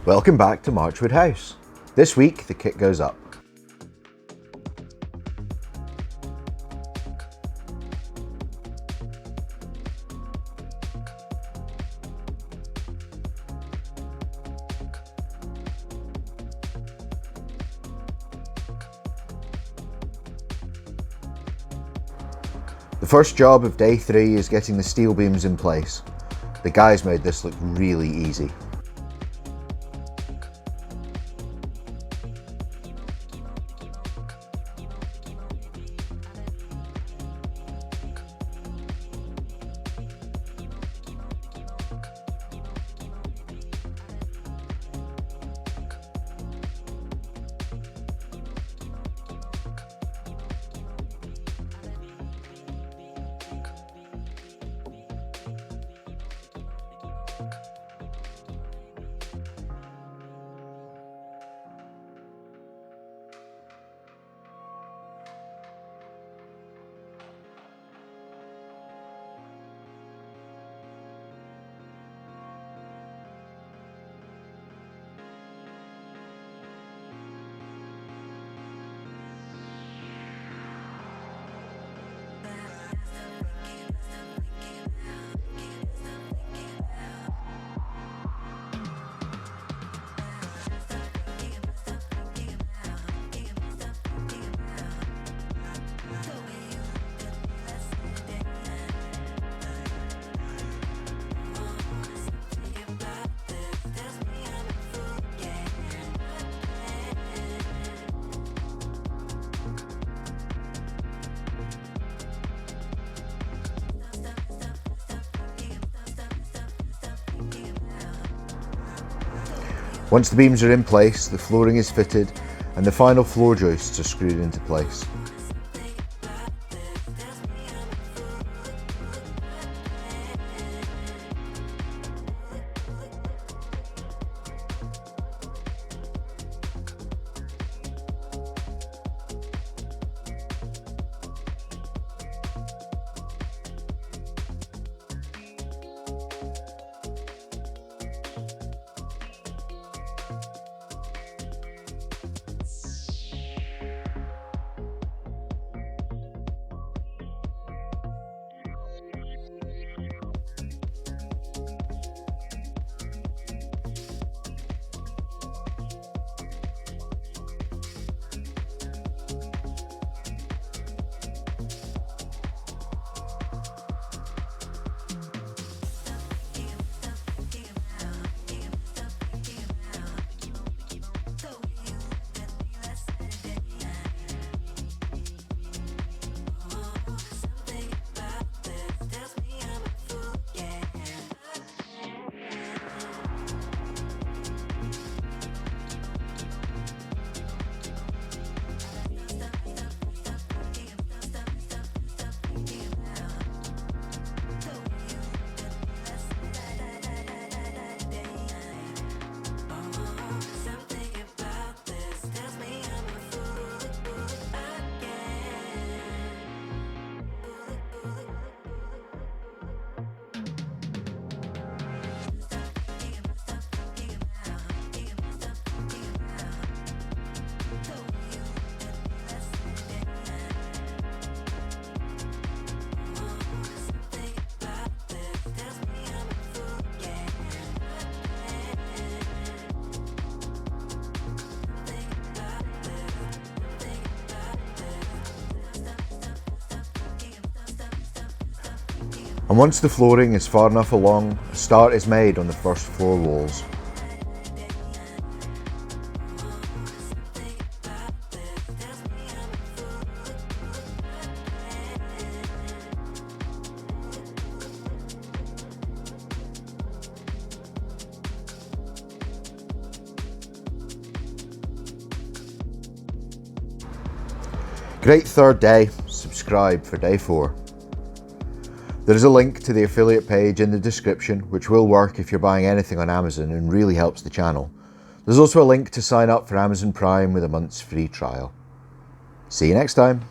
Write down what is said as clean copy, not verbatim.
Welcome back to Marchwood-house. This week the kit goes up. The first job of day 3 is getting the steel beams in place. The guys made this look really easy. Once the beams are in place, the flooring is fitted and the final floor joists are screwed into place. And once the flooring is far enough along, a start is made on the first floor walls. Great third day. Subscribe for day 4. There is a link to the affiliate page in the description, which will work if you're buying anything on Amazon and really helps the channel. There's also a link to sign up for Amazon Prime with a month's free trial. See you next time.